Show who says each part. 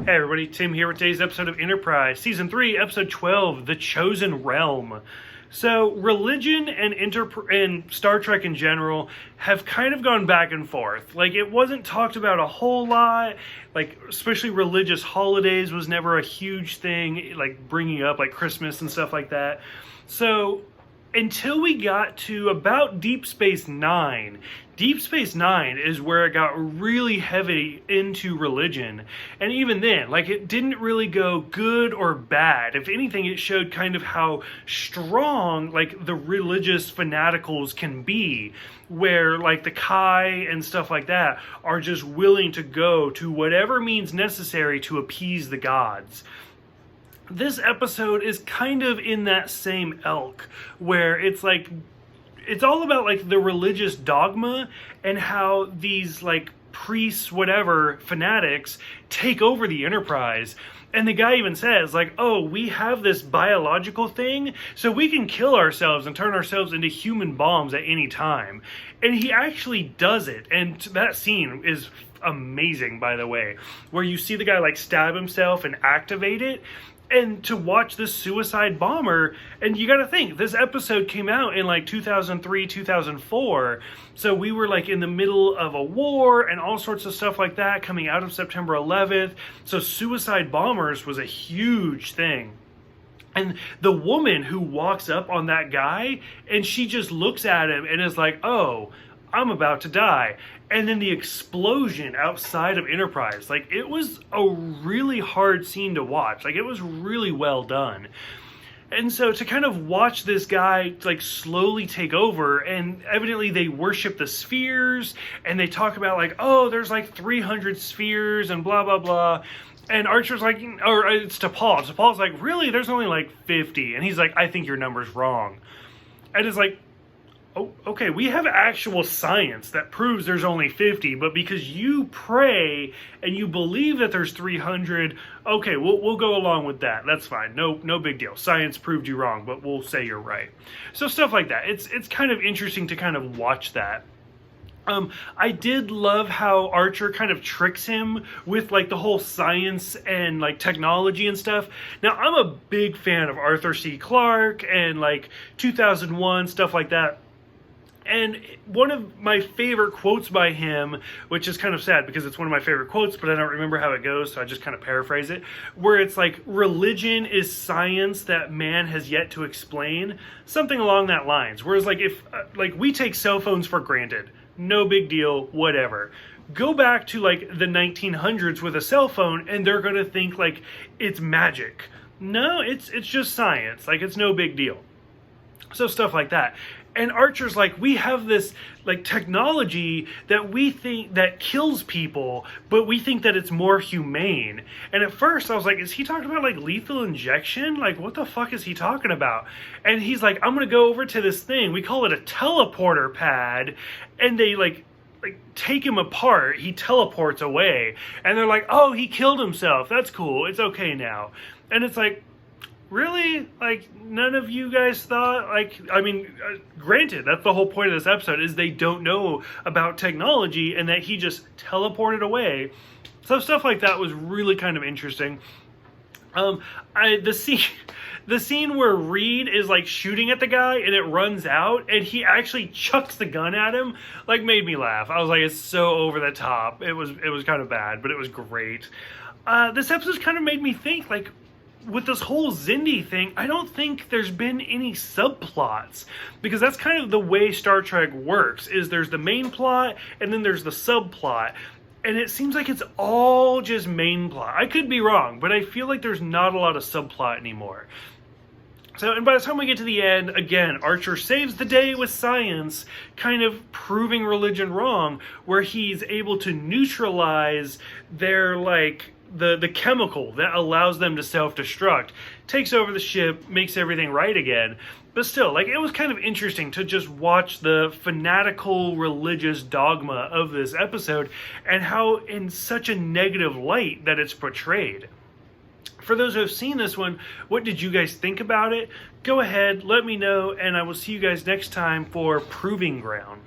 Speaker 1: Hey everybody, Tim here with today's episode of Enterprise, Season 3, Episode 12, The Chosen Realm. So, religion and Star Trek in general have kind of gone back and forth. Like, it wasn't talked about a whole lot, like, especially religious holidays was never a huge thing, like, bringing up, like, Christmas and stuff like that. So, until we got to about Deep Space Nine. Deep Space Nine is where it got really heavy into religion. And even then, like, it didn't really go good or bad. If anything, it showed kind of how strong, like, the religious fanaticals can be. Where, like, the Kai and stuff like that are just willing to go to whatever means necessary to appease the gods. This episode is kind of in that same ilk, where it's like, it's all about like the religious dogma and how these like priests, whatever, fanatics take over the Enterprise. And the guy even says like, oh, we have this biological thing, so we can kill ourselves and turn ourselves into human bombs at any time. And he actually does it. And that scene is amazing, by the way, where you see the guy like stab himself and activate it. And to watch this suicide bomber, and you gotta think, this episode came out in like 2003, 2004, so we were like in the middle of a war and all sorts of stuff like that coming out of September 11th, so suicide bombers was a huge thing. And the woman who walks up on that guy, and she just looks at him and is like, oh, I'm about to die. And then the explosion outside of Enterprise, like, it was a really hard scene to watch. Like, it was really well done. And so to kind of watch this guy, like, slowly take over, and evidently they worship the spheres, and they talk about, like, oh, there's, like, 300 spheres, and blah, blah, blah. And Archer's like, or it's T'Pol. T'Pol's like, really? There's only, like, 50. And he's like, I think your number's wrong. And it's like, oh, okay, we have actual science that proves there's only 50, but because you pray and you believe that there's 300, okay, we'll go along with that. That's fine. No big deal. Science proved you wrong, but we'll say you're right. So stuff like that. It's kind of interesting to kind of watch that. I did love how Archer kind of tricks him with like the whole science and like technology and stuff. Now, I'm a big fan of Arthur C. Clarke and like 2001, stuff like that. And one of my favorite quotes by him, which is kind of sad because it's one of my favorite quotes, but I don't remember how it goes, so I just kind of paraphrase it, where it's like, religion is science that man has yet to explain, something along that lines. Whereas like if like we take cell phones for granted, no big deal, whatever. Go back to like the 1900s with a cell phone and they're going to think like it's magic. No, it's just science. Like, it's no big deal. So stuff like that. And Archer's like, we have this like technology that we think that kills people, but we think that it's more humane. And at first I was like, is he talking about like lethal injection? Like, what the fuck is he talking about? And he's like, I'm gonna go over to this thing. We call it a teleporter pad. And they like take him apart. He teleports away. And they're like, oh, he killed himself. That's cool. It's okay now. And it's like, really? Like, none of you guys thought, like, I mean, granted, that's the whole point of this episode, is they don't know about technology and that he just teleported away. So stuff like that was really kind of interesting. The scene where Reed is like shooting at the guy and it runs out and he actually chucks the gun at him, like, made me laugh. I was like, it's so over the top. It was kind of bad, but it was great. This episode kind of made me think, like, with this whole Xindi thing, I don't think there's been any subplots, because that's kind of the way Star Trek works, is there's the main plot and then there's the subplot, and it seems like it's all just main plot. I could be wrong, but I feel like there's not a lot of subplot anymore. So, and by the time we get to the end, again, Archer saves the day with science, kind of proving religion wrong, where he's able to neutralize their, like, the chemical that allows them to self-destruct, takes over the ship, makes everything right again. But still, like, it was kind of interesting to just watch the fanatical religious dogma of this episode and how in such a negative light that it's portrayed. For those who have seen this one, what did you guys think about it? Go ahead, let me know, and I will see you guys next time for Proving Ground.